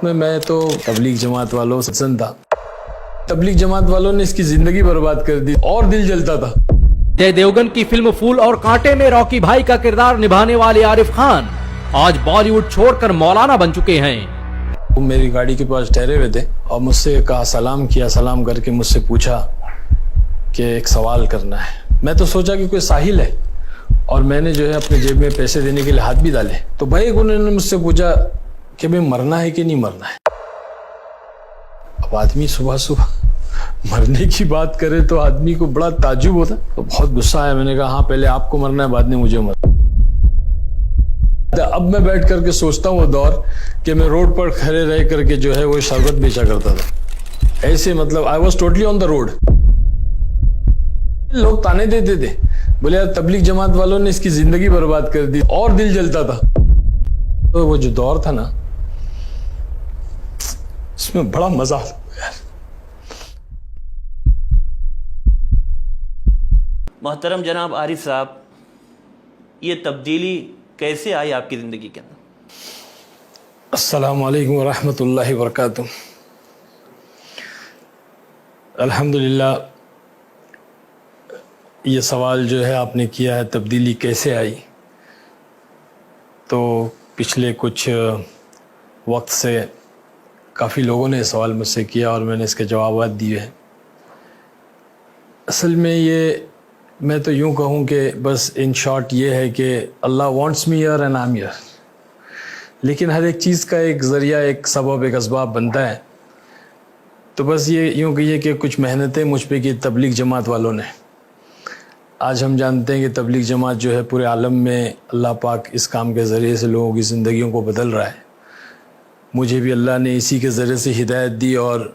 میں تو تبلیغ جماعت والوں سے پسند تھا. تبلیغ جماعت والوں نے اس کی زندگی برباد کر دی اور دل جلتا تھا. جے دیوگن کی فلم پھول اور کانٹے میں راکی بھائی کا کردار نبھانے والے عارف خان آج بالی ووڈ چھوڑ کر مولانا بن چکے ہیں. وہ میری گاڑی کے پاس ٹھہرے ہوئے تھے اور مجھ سے کہا، سلام کیا، سلام کر کے مجھ سے پوچھا کہ ایک سوال کرنا ہے. میں تو سوچا کہ کوئی ساحل ہے اور میں نے جو ہے اپنے جیب میں پیسے دینے کے لیے ہاتھ بھی ڈالے. تو بھائی انہوں نے مجھ سے پوچھا کہ بھئی مرنا ہے کہ نہیں مرنا ہے. اب آدمی صبح صبح مرنے کی بات کرے تو آدمی کو بڑا تعجب ہوتا. تو بہت غصہ آیا. میں نے کہا ہاں پہلے آپ کو مرنا ہے، بعد میں مجھے مرنا. اب میں بیٹھ کر کے سوچتا ہوں وہ دور کہ میں روڈ پر کھڑے رہ کر کے جو ہے وہ شربت بیچا کرتا تھا. ایسے مطلب I was totally on the road. لوگ تانے دیتے تھے، بولے یار تبلیغ جماعت والوں نے اس کی زندگی برباد کر دی اور دل جلتا تھا. تو وہ جو دور تھا نا، اس میں بڑا مزہ آتا. محترم جناب عارف صاحب، یہ تبدیلی کیسے آئی آپ کی زندگی کے اندر؟ السلام علیکم ورحمۃ اللہ وبرکاتہ. الحمدللہ، یہ سوال جو ہے آپ نے کیا ہے تبدیلی کیسے آئی، تو پچھلے کچھ وقت سے کافی لوگوں نے یہ سوال مجھ سے کیا اور میں نے اس کے جوابات دیے ہیں. اصل میں یہ میں تو یوں کہوں کہ بس ان شارٹ یہ ہے کہ Allah wants me here and I am here. لیکن ہر ایک چیز کا ایک ذریعہ، ایک سبب، ایک اسباب بنتا ہے. تو بس یہ یوں کہیے کہ کچھ محنتیں مجھ پہ کی تبلیغ جماعت والوں نے. آج ہم جانتے ہیں کہ تبلیغ جماعت جو ہے پورے عالم میں اللہ پاک اس کام کے ذریعے سے لوگوں کی زندگیوں کو بدل رہا ہے. مجھے بھی اللہ نے اسی کے ذریعے سے ہدایت دی اور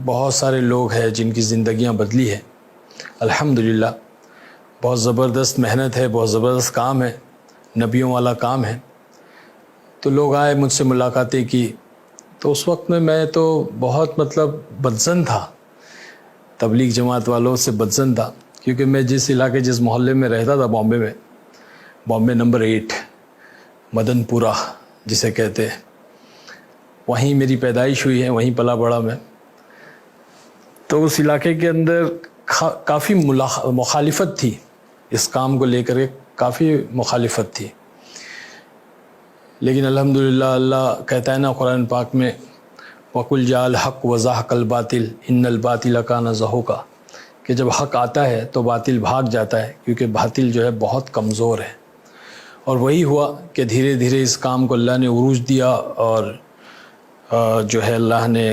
بہت سارے لوگ ہیں جن کی زندگیاں بدلی ہیں. الحمدللہ، بہت زبردست محنت ہے، بہت زبردست کام ہے، نبیوں والا کام ہے. تو لوگ آئے، مجھ سے ملاقاتیں کی. تو اس وقت میں تو بہت بدظن تھا، تبلیغ جماعت والوں سے بدظن تھا. کیونکہ میں جس علاقے، جس محلے میں رہتا تھا بامبے میں، بامبے نمبر 8 مدن پورہ جسے کہتے ہیں، وہیں میری پیدائش ہوئی ہے، وہیں پلا بڑا میں. تو اس علاقے کے اندر کافی مخالفت تھی اس کام کو لے کر کے، کافی مخالفت تھی. لیکن الحمدللہ اللہ کہتا ہے نا قرآن پاک میں، وَقُلْ جَاءَ الْحَقُّ وَزَهَقَ الْبَاطِلُ إِنَّ الْبَاطِلَ كَانَ زَهُوقًا، کہ جب حق آتا ہے تو باطل بھاگ جاتا ہے، کیونکہ باطل جو ہے بہت کمزور ہے. اور وہی ہوا کہ دھیرے دھیرے اس کام کو اللہ نے عروج دیا اور جو ہے اللہ نے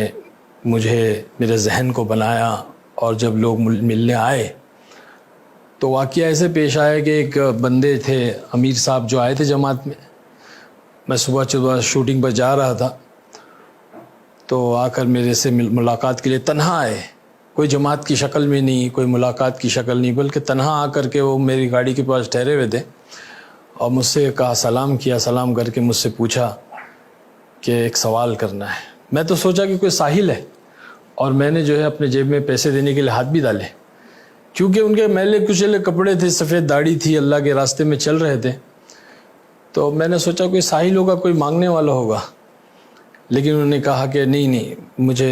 مجھے میرے ذہن کو بنایا. اور جب لوگ ملنے آئے تو واقعہ ایسے پیش آیا کہ ایک بندے تھے، امیر صاحب جو آئے تھے جماعت میں صبح شوٹنگ پر جا رہا تھا. تو آ کر میرے سے ملاقات کے لیے تنہا آئے، کوئی جماعت کی شکل میں نہیں، کوئی ملاقات کی شکل نہیں، بلکہ تنہا آ کر کے وہ میری گاڑی کے پاس ٹھہرے ہوئے تھے اور مجھ سے کہا، سلام کیا، سلام کر کے مجھ سے پوچھا کہ ایک سوال کرنا ہے. میں تو سوچا کہ کوئی ساحل ہے اور میں نے جو ہے اپنے جیب میں پیسے دینے کے لیے ہاتھ بھی ڈالے. کیونکہ ان کے میلے کچیلے کپڑے تھے، سفید داڑھی تھی، اللہ کے راستے میں چل رہے تھے. تو میں نے سوچا کوئی ساحل ہوگا، کوئی مانگنے والا ہوگا. لیکن انہوں نے کہا کہ نہیں، مجھے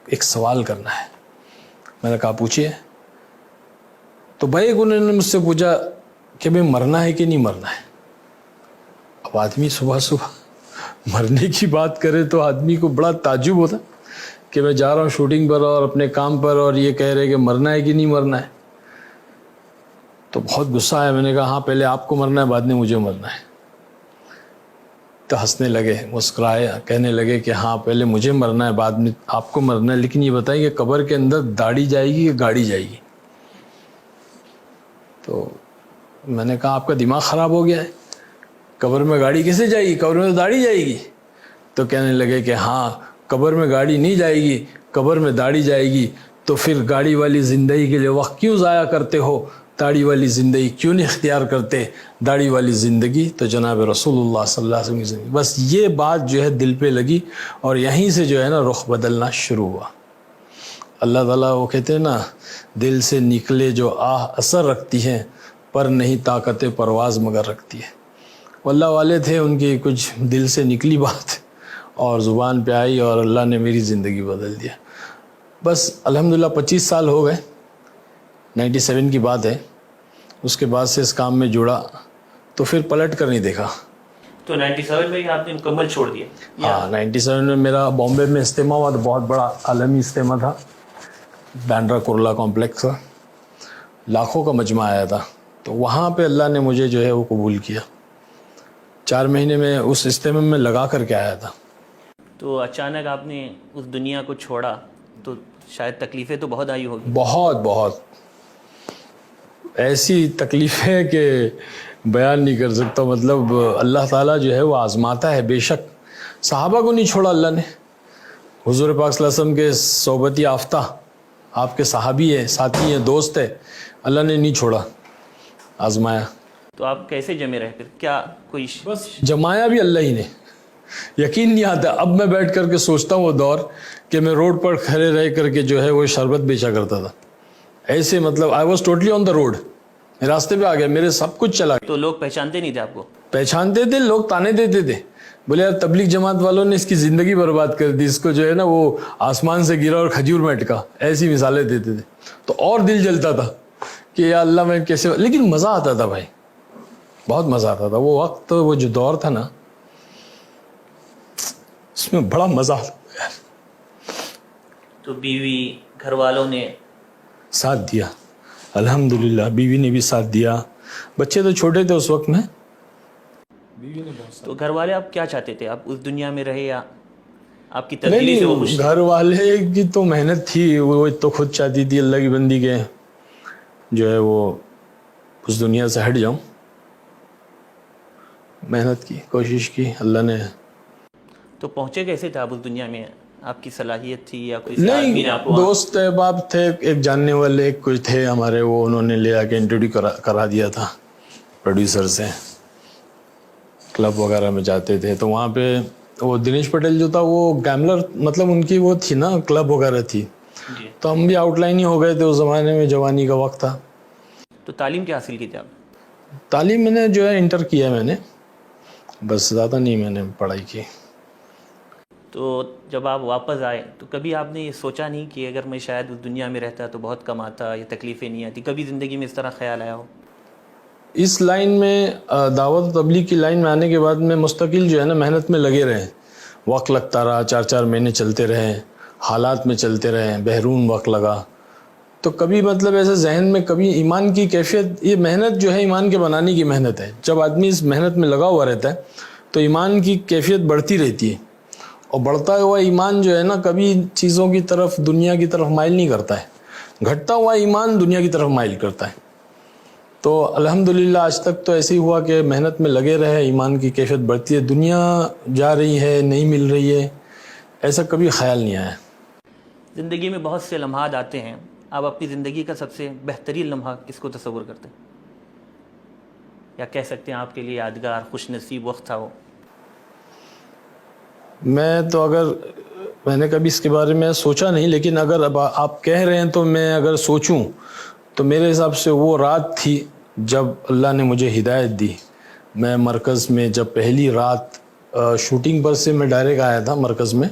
ایک سوال کرنا ہے. میں نے کہا پوچھیے. تو بھائی انہوں نے مجھ سے پوچھا کہ بھئی مرنا ہے کہ نہیں مرنا ہے. اب آدمی صبح صبح مرنے کی بات کرے تو آدمی کو بڑا تعجب ہوتا کہ میں جا رہا ہوں شوٹنگ پر اور اپنے کام پر، اور یہ کہہ رہے کہ مرنا ہے کہ نہیں مرنا ہے. تو بہت غصہ آیا. میں نے کہا ہاں پہلے آپ کو مرنا ہے، بعد میں مجھے مرنا ہے. تو ہنسنے لگے، مسکرائے، کہنے لگے کہ ہاں پہلے مجھے مرنا ہے، بعد میں آپ کو مرنا ہے. لیکن یہ بتائیں کہ قبر کے اندر داڑھی جائے گی کہ گاڑی جائے گی؟ تو میں نے کہا آپ کا دماغ خراب ہو گیا ہے، قبر میں گاڑی کیسے جائے گی؟ قبر میں تو داڑھی جائے گی. تو کہنے لگے کہ ہاں قبر میں گاڑی نہیں جائے گی، قبر میں داڑھی جائے گی. تو پھر گاڑی والی زندگی کے لیے وقت کیوں ضائع کرتے ہو؟ داڑھی والی زندگی کیوں نہیں اختیار کرتے؟ داڑھی والی زندگی تو جناب رسول اللہ صلی اللہ علیہ وسلم کی زندگی. بس یہ بات جو ہے دل پہ لگی اور یہیں سے جو ہے نا رخ بدلنا شروع ہوا. اللہ تعالیٰ وہ کہتے ہیں نا، دل سے نکلے جو آہ اثر رکھتی ہیں، پر نہیں طاقت پرواز مگر رکھتی ہے. اللہ والے تھے، ان کی کچھ دل سے نکلی بات اور زبان پہ آئی اور اللہ نے میری زندگی بدل دیا. بس الحمدللہ 25 سال ہو گئے, 97 کی بات ہے. اس کے بعد سے اس کام میں جڑا تو پھر پلٹ کر نہیں دیکھا. تو 97 میں ہی آپ نے مکمل چھوڑ دیا؟ ہاں 97 میں میرا بامبے میں اجتماع ہوا, تو بہت بڑا عالمی اجتماع تھا, بینڈرا کرلا کمپلیکس کا, لاکھوں کا مجمع آیا تھا. تو وہاں پہ اللہ نے مجھے جو ہے وہ قبول کیا. 4 مہینے میں اس اجتماع میں لگا کر کے آیا تھا. تو اچانک آپ نے اس دنیا کو چھوڑا تو شاید تکلیفیں تو بہت آئی ہوگی. بہت بہت ایسی تکلیفیں کہ بیان نہیں کر سکتا. مطلب اللہ تعالیٰ جو ہے وہ آزماتا ہے. بے شک صحابہ کو نہیں چھوڑا اللہ نے. حضور پاک صلی اللہ علیہ وسلم کے صحبت یافتہ آپ کے صحابی ہیں, ساتھی ہیں, دوست ہیں, اللہ نے نہیں چھوڑا, آزمایا. تو آپ کیسے جمے رہے پھر؟ کیا کوئی بس جمایا بھی اللہ ہی نے. یقین نہیں آتا. اب میں بیٹھ کر کے سوچتا ہوں وہ دور کہ میں روڈ پر کھڑے رہ کر کے جو ہے وہ شربت بیچا کرتا تھا. ایسے مطلب I was totally on the road. میں راستے پہ آ گیا, میرے سب کچھ چلا گیا. تو لوگ پہچانتے نہیں تھے آپ کو؟ پہچانتے تھے لوگ, تانے دیتے تھے, بولے یار تبلیغ جماعت والوں نے اس کی زندگی برباد کر دی, اس کو جو ہے نا وہ آسمان سے گرا اور کھجور میں اٹکا, ایسی مثالیں دیتے تھے. تو اور دل جلتا تھا کہ یا اللہ میں کیسے, لیکن مزہ آتا تھا بھائی, بہت مزہ آتا تھا. وہ وقت, وہ جو دور تھا نا, اس میں بڑا مزہ آتا. تو بیوی گھر والوں نے ساتھ دیا الحمدللہ, بیوی نے بھی ساتھ دیا. بچے تو چھوٹے تھے اس وقت میں. تو گھر والے آپ کیا چاہتے تھے؟ آپ اس دنیا میں رہے یا آپ کی تبدیلی سے وہ خوش؟ گھر والے کی تو محنت تھی, وہ تو خود چاہتی تھی اللہ کی بندی کے جو ہے وہ اس دنیا سے ہٹ جاؤں. محنت کی, کوشش کی, اللہ نے. تو پہنچے کیسے تھے آپ اس دنیا میں؟ آپ کی صلاحیت تھی یا کوئی آدمی نے آپ کو؟ دوست احباب تھے, ایک جاننے والے کچھ تھے ہمارے, وہ انہوں نے لے آ کے انٹروڈیو کرا دیا تھا پروڈیوسر سے. کلب وغیرہ میں جاتے تھے تو وہاں پہ وہ دنیش پٹیل جو تھا وہ گیملر, مطلب ان کی وہ تھی نا کلب وغیرہ تھی. جی. تو ہم بھی آؤٹ لائن ہی ہو گئے تھے اس زمانے میں, جوانی کا وقت تھا. تو تعلیم کیا حاصل کی تھی آپ؟ تعلیم میں نے جو ہے انٹر کیا میں نے, بس زیادہ نہیں میں نے پڑھائی کی. تو جب آپ واپس آئے تو کبھی آپ نے یہ سوچا نہیں کہ اگر میں شاید اس دنیا میں رہتا تو بہت کم آتا, یہ تکلیفیں نہیں آتی؟ کبھی زندگی میں اس طرح خیال آیا ہو؟ اس لائن میں, دعوت و تبلیغ کی لائن میں آنے کے بعد میں مستقل جو ہے نا محنت میں لگے رہے. وقت لگتا رہا, 4 مہینے چلتے رہے, حالات میں چلتے رہے, بحرون وقت لگا. تو کبھی مطلب ایسے ذہن میں کبھی ایمان کی کیفیت, یہ محنت جو ہے ایمان کے بنانے کی محنت ہے. جب آدمی اس محنت میں لگا ہوا رہتا ہے تو ایمان کی کیفیت بڑھتی رہتی ہے, اور بڑھتا ہوا ایمان جو ہے نا کبھی چیزوں کی طرف, دنیا کی طرف مائل نہیں کرتا ہے. گھٹتا ہوا ایمان دنیا کی طرف مائل کرتا ہے. تو الحمدللہ آج تک تو ایسے ہی ہوا کہ محنت میں لگے رہے, ایمان کی کیفیت بڑھتی ہے. دنیا جا رہی ہے, نہیں مل رہی ہے, ایسا کبھی خیال نہیں آیا. زندگی میں بہت سے لمحات آتے ہیں, آپ اپنی زندگی کا سب سے بہترین لمحہ کس کو تصور کرتے ہیں, یا کہہ سکتے ہیں آپ کے لیے یادگار خوش نصیب وقت تھا وہ؟ میں تو اگر میں نے کبھی اس کے بارے میں سوچا نہیں, لیکن اگر اب آپ کہہ رہے ہیں تو میں اگر سوچوں تو میرے حساب سے وہ رات تھی جب اللہ نے مجھے ہدایت دی. میں مرکز میں جب پہلی رات شوٹنگ پر سے میں ڈائریکٹ آیا تھا مرکز میں,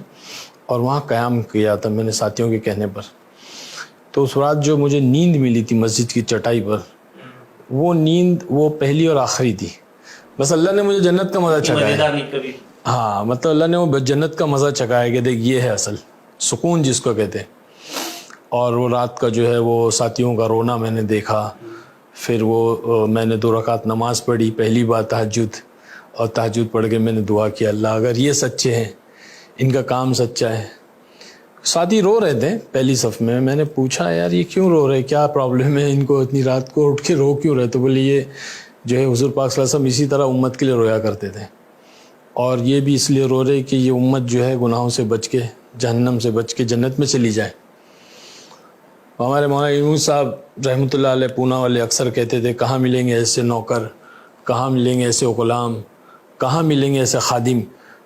اور وہاں قیام کیا تھا میں نے ساتھیوں کے کہنے پر. تو اس رات جو مجھے نیند ملی تھی مسجد کی چٹائی پر, وہ نیند وہ پہلی اور آخری تھی. بس اللہ نے مجھے جنت کا مزہ چکھایا. ہاں مطلب اللہ نے وہ جنت کا مزہ چکھایا کہ دیکھ یہ ہے اصل سکون جس کو کہتے ہیں. اور وہ رات کا جو ہے وہ ساتھیوں کا رونا میں نے دیکھا. پھر وہ میں نے 2 رکعت نماز پڑھی, پہلی بار تہجد, اور تہجد پڑھ کے میں نے دعا کیا اللہ اگر یہ سچے ہیں, ان کا کام سچا ہے. ساتھی رو رہے تھے پہلی صف میں, میں نے پوچھا یار یہ کیوں رو رہے, کیا پرابلم ہے ان کو, اتنی رات کو اٹھ کے رو کیوں رہے؟ تو بولے یہ جو ہے حضور پاک صلی اللہ علیہ وسلم اسی طرح امت کے لیے رویا کرتے تھے, اور یہ بھی اس لیے رو رہے کہ یہ امت جو ہے گناہوں سے بچ کے, جہنم سے بچ کے جنت میں چلی جائے. ہمارے مولانا یونس صاحب رحمۃ اللہ علیہ پونا والے اکثر کہتے تھے کہاں ملیں گے ایسے نوکر, کہاں ملیں گے ایسے غلام, کہاں ملیں گے ایسے خادم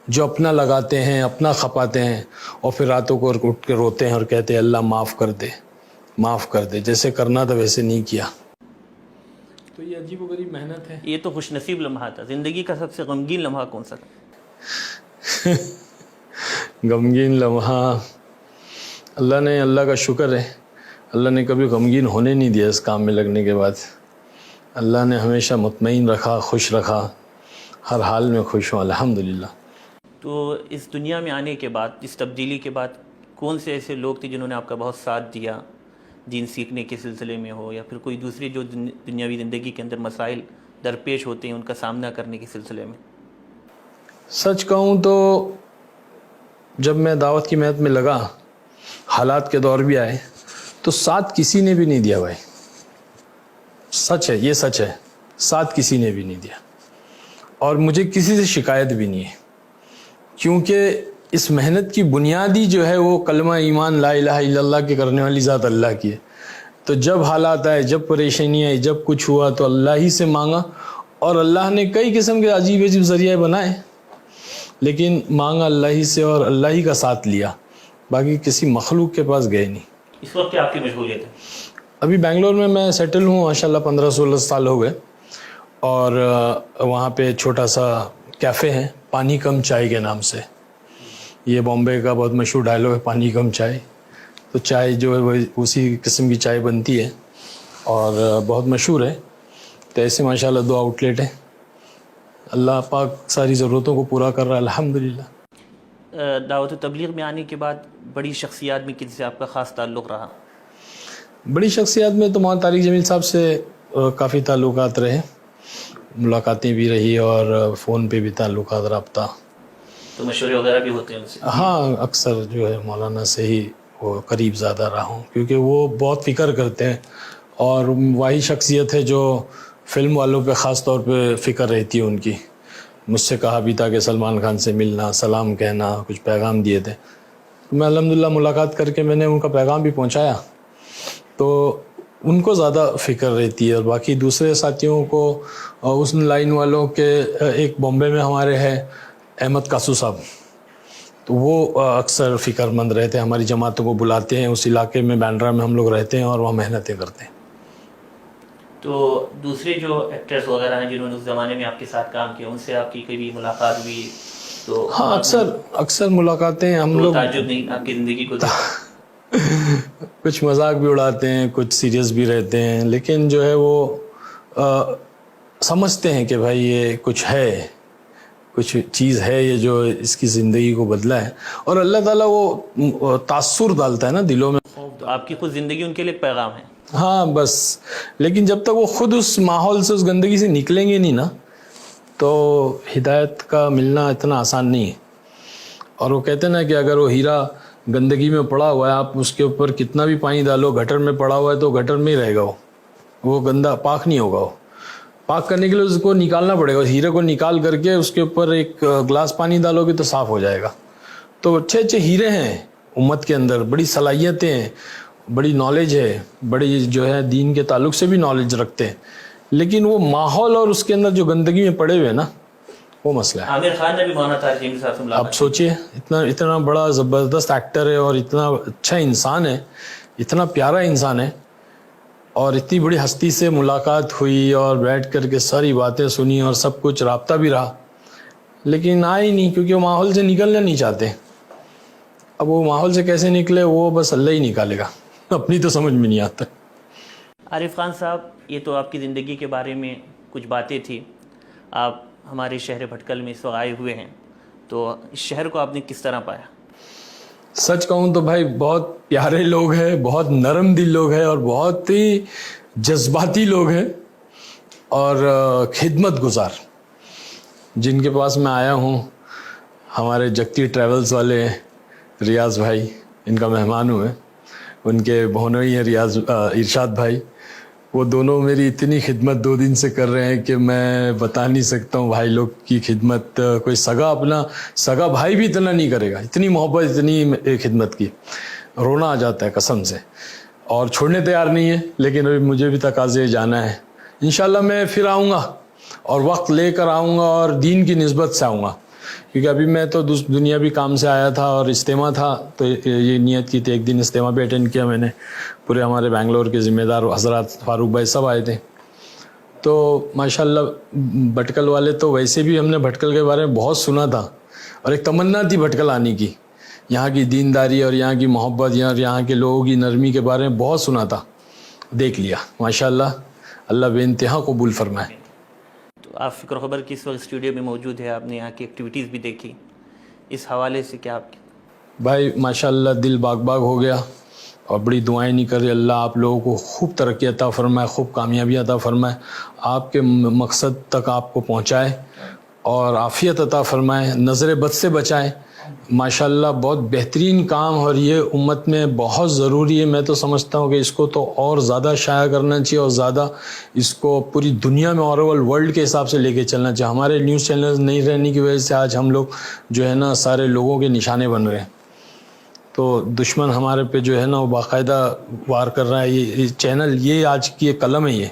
جو اپنا لگاتے ہیں, اپنا کھپاتے ہیں, اور پھر راتوں کو اٹھ کے روتے ہیں اور کہتے ہیں اللہ معاف کر دے, معاف کر دے, جیسے کرنا تھا ویسے نہیں کیا. تو یہ عجیب و غریب محنت ہے. یہ تو خوش نصیب لمحہ تھا. زندگی کا سب سے غمگین لمحہ کون سا تھا؟ غمگین لمحہ اللہ کا شکر ہے، اللہ نے کبھی غمگین ہونے نہیں دیا اس کام میں لگنے کے بعد. اللہ نے ہمیشہ مطمئن رکھا، خوش رکھا، ہر حال میں خوش ہوں الحمدللہ. تو اس دنیا میں آنے کے بعد، اس تبدیلی کے بعد، کون سے ایسے لوگ تھے جنہوں نے آپ کا بہت ساتھ دیا، دین سیکھنے کے سلسلے میں ہو یا پھر کوئی دوسری جو دنیاوی زندگی کے اندر مسائل درپیش ہوتے ہیں ان کا سامنا کرنے کے سلسلے میں؟ سچ کہوں تو جب میں دعوت کی محنت میں لگا، حالات کے دور بھی آئے، تو ساتھ کسی نے بھی نہیں دیا بھائی. سچ ہے، یہ سچ ہے، ساتھ کسی نے بھی نہیں دیا، اور مجھے کسی سے شکایت بھی نہیں ہے، کیونکہ اس محنت کی بنیادی جو ہے وہ کلمہ ایمان لا الہ الا اللہ کے کرنے والی ذات اللہ کی ہے. تو جب حالات آئے، جب پریشانی آئی، جب کچھ ہوا تو اللہ ہی سے مانگا، اور اللہ نے کئی قسم کے عجیب عجیب ذریعے بنائے، لیکن مانگا اللہ ہی سے اور اللہ ہی کا ساتھ لیا، باقی کسی مخلوق کے پاس گئے نہیں. اس وقت کیا آپ کی مشغولیت ہے؟ ابھی بنگلور میں سیٹل ہوں ماشاءاللہ، 15-16 سال ہو گئے، اور وہاں پہ چھوٹا سا کیفے ہے پانی کم چائے کے نام سے. یہ بامبے کا بہت مشہور ڈائلاگ ہے، پانی کم چائے. تو چائے جو ہے وہ اسی قسم کی چائے بنتی ہے اور بہت مشہور ہے. تو ایسے ماشاءاللہ 2 آؤٹ لیٹ ہیں. اللہ پاک ساری ضرورتوں کو پورا کر رہا ہے الحمدللہ. دعوت و تبلیغ میں آنے کے بعد بڑی شخصیات میں کن سے آپ کا خاص تعلق رہا؟ بڑی شخصیات میں تو مولانا طارق جمیل صاحب سے کافی تعلقات رہے، ملاقاتیں بھی رہی اور فون پہ بھی تعلقات، رابطہ. تو مشورے وغیرہ بھی ہوتے ہیں ان سے؟ ہاں، اکثر جو ہے مولانا سے ہی وہ قریب زیادہ رہا ہوں، کیونکہ وہ بہت فکر کرتے ہیں، اور وہی شخصیت ہے جو فلم والوں پہ خاص طور پہ فکر رہتی ہے ان کی. مجھ سے کہا بھی تھا کہ سلمان خان سے ملنا، سلام کہنا، کچھ پیغام دیے تھے. میں الحمدللہ ملاقات کر کے میں نے ان کا پیغام بھی پہنچایا، تو ان کو زیادہ فکر رہتی ہے. اور باقی دوسرے ساتھیوں کو اس لائن والوں کے، ایک بامبے میں ہمارے ہے احمد کاسو صاحب، تو وہ اکثر فکر مند رہتے ہیں، ہماری جماعتوں کو بلاتے ہیں، اس علاقے میں بینڈرا میں ہم لوگ رہتے ہیں اور وہاں محنتیں کرتے ہیں. تو دوسرے جو ایکٹرز وغیرہ ہیں جنہوں نے اس زمانے میں آپ کے ساتھ کام کیا، ان سے آپ کی کبھی ملاقات ہوئی؟ تو ہاں، اکثر ملاقاتیں ہم لوگ. تعجب نہیں آپ کی زندگی کو کچھ مذاق بھی اڑاتے ہیں، کچھ سیریس بھی رہتے ہیں، لیکن جو ہے وہ سمجھتے ہیں کہ بھائی یہ کچھ ہے، کچھ چیز ہے یہ جو اس کی زندگی کو بدلا ہے. اور اللہ تعالیٰ وہ تاثر ڈالتا ہے نا دلوں میں. تو آپ کی خود زندگی ان کے لیے ایک پیغام ہے. ہاں بس، لیکن جب تک وہ خود اس ماحول سے، اس گندگی سے نکلیں گے نہیں نا، تو ہدایت کا ملنا اتنا آسان نہیں ہے. اور وہ کہتے ہیں نا کہ اگر وہ ہیرا گندگی میں پڑا ہوا ہے، آپ اس کے اوپر کتنا بھی پانی ڈالو، گٹر میں پڑا ہوا ہے تو گٹر میں ہی رہے گا، وہ گندا پاک نہیں ہوگا. وہ پاک کرنے کے لیے اس کو نکالنا پڑے گا. ہیرے کو نکال کر کے اس کے اوپر ایک گلاس پانی ڈالو گے تو صاف ہو جائے گا. تو اچھے ہیرے ہیں امت کے اندر، بڑی صلاحیتیں ہیں، بڑی نالج ہے، بڑی جو ہے دین کے تعلق سے بھی نالج رکھتے ہیں، لیکن وہ ماحول اور اس کے اندر جو گندگی میں پڑے ہوئے نا، وہ مسئلہ ہے. عامر خان نے بھی مولانا طارق جمیل صاحب سے ملاقات. آپ سوچئے، اتنا بڑا زبردست ایکٹر ہے اور اتنا اچھا انسان ہے، اتنا پیارا انسان ہے، اور اتنی بڑی ہستی سے ملاقات ہوئی اور بیٹھ کر کے ساری باتیں سنی اور سب کچھ رابطہ بھی رہا، لیکن آئے ہی نہیں، کیونکہ وہ ماحول سے نکلنا نہیں چاہتے. اب وہ ماحول سے کیسے نکلے، وہ بس اللہ ہی نکالے گا، اپنی تو سمجھ میں نہیں آتا. عارف خان صاحب، یہ تو آپ کی زندگی کے بارے میں کچھ باتیں تھی. آپ ہمارے شہر بھٹکل میں اس وقت آئے ہوئے ہیں، تو اس شہر کو آپ نے کس طرح پایا؟ سچ کہوں تو بھائی بہت پیارے لوگ ہیں، بہت نرم دل لوگ ہیں، اور بہت ہی جذباتی لوگ ہیں، اور خدمت گزار. جن کے پاس میں آیا ہوں، ہمارے جگتی ٹریولز والے ریاض بھائی، ان کا مہمان ہوں میں، ان کے بہنوئی ہیں ارشاد بھائی، وہ دونوں میری اتنی خدمت 2 دن سے کر رہے ہیں کہ میں بتا نہیں سکتا ہوں. بھائی لوگ کی خدمت کوئی اپنا سگا بھائی بھی اتنا نہیں کرے گا، اتنی محبت، اتنی خدمت کی، رونا آ جاتا ہے قسم سے. اور چھوڑنے تیار نہیں ہے، لیکن ابھی مجھے بھی تقاضے جانا ہے. انشاءاللہ میں پھر آؤں گا، اور وقت لے کر آؤں گا، اور دین کی نسبت سے آؤں گا، کیونکہ ابھی میں تو دنیاوی کام سے آیا تھا اور اجتماع تھا، تو یہ نیت کی تھی. ایک دن اجتماع بھی اٹینڈ کیا میں نے، پورے ہمارے بنگلور کے ذمہ دار حضرات، فاروق بھائی سب آئے تھے. تو ماشاءاللہ بھٹکل والے تو ویسے بھی ہم نے بھٹکل کے بارے میں بہت سنا تھا، اور ایک تمنا تھی بھٹکل آنے کی، یہاں کی دینداری اور یہاں کی محبت اور یہاں کے لوگوں کی نرمی کے بارے میں بہت سنا تھا، دیکھ لیا ماشاءاللہ، اللہ بے انتہا قبول فرمائے۔ تو آپ فکر و خبر کی اس وقت اسٹوڈیو میں موجود ہے، آپ نے یہاں کی ایکٹیویٹیز بھی دیکھی، اس حوالے سے کیا آپ کی؟ بھائی ماشاءاللہ دل باغ باغ ہو گیا، اور بڑی دعائیں نہیں کر رہے، اللہ آپ لوگوں کو خوب ترقی عطا فرمائے، خوب کامیابی عطا فرمائے، آپ کے مقصد تک آپ کو پہنچائے اور عافیت عطا فرمائے، نظر بد سے بچائے۔ ماشاءاللہ بہت بہترین کام، اور یہ امت میں بہت ضروری ہے۔ میں تو سمجھتا ہوں کہ اس کو تو اور زیادہ شائع کرنا چاہیے، اور زیادہ اس کو پوری دنیا میں اور ورلڈ کے حساب سے لے کے چلنا چاہیے۔ ہمارے نیوز چینلز نہیں رہنے کی وجہ سے آج ہم لوگ جو ہے نا سارے لوگوں کے نشانے بن رہے ہیں، تو دشمن ہمارے پہ جو ہے نا وہ باقاعدہ وار کر رہا ہے۔ یہ چینل، یہ آج کی ایک قلم ہے، یہ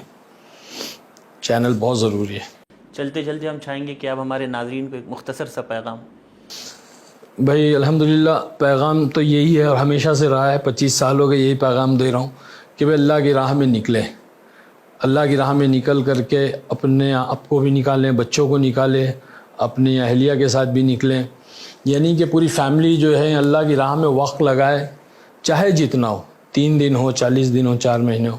چینل بہت ضروری ہے۔ چلتے چلتے ہم چاہیں گے کہ آپ ہمارے ناظرین کو ایک مختصر سا پیغام۔ بھائی الحمدللہ پیغام تو یہی ہے، اور ہمیشہ سے رہا ہے، 25 سال ہو گئے یہی پیغام دے رہا ہوں کہ بھائی اللہ کی راہ میں نکلیں، اللہ کی راہ میں نکل کر کے اپنے آپ کو بھی نکالیں، بچوں کو نکالیں، اپنی اہلیہ کے ساتھ بھی نکلیں، یعنی کہ پوری فیملی جو ہے اللہ کی راہ میں وقت لگائے، چاہے جتنا ہو، 3 دن ہو، 40 دن ہو، 4 مہینے ہو،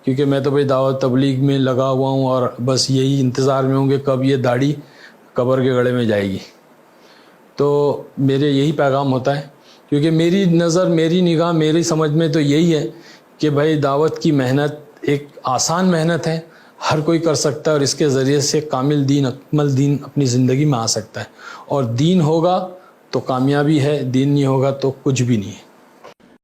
کیونکہ میں تو بھائی دعوت تبلیغ میں لگا ہوا ہوں، اور بس یہی انتظار میں ہوں کہ کب یہ داڑھی قبر کے گڑھے میں جائے گی۔ تو میرے یہی پیغام ہوتا ہے، کیونکہ میری نظر، میری نگاہ، میری سمجھ میں تو یہی ہے کہ بھائی دعوت کی محنت ایک آسان محنت ہے، ہر کوئی کر سکتا ہے، اور اس کے ذریعے سے کامل دین، اکمل دین اپنی زندگی میں آ سکتا ہے، اور دین ہوگا تو کامیابی ہے، دین نہیں ہوگا تو کچھ بھی نہیں ہے۔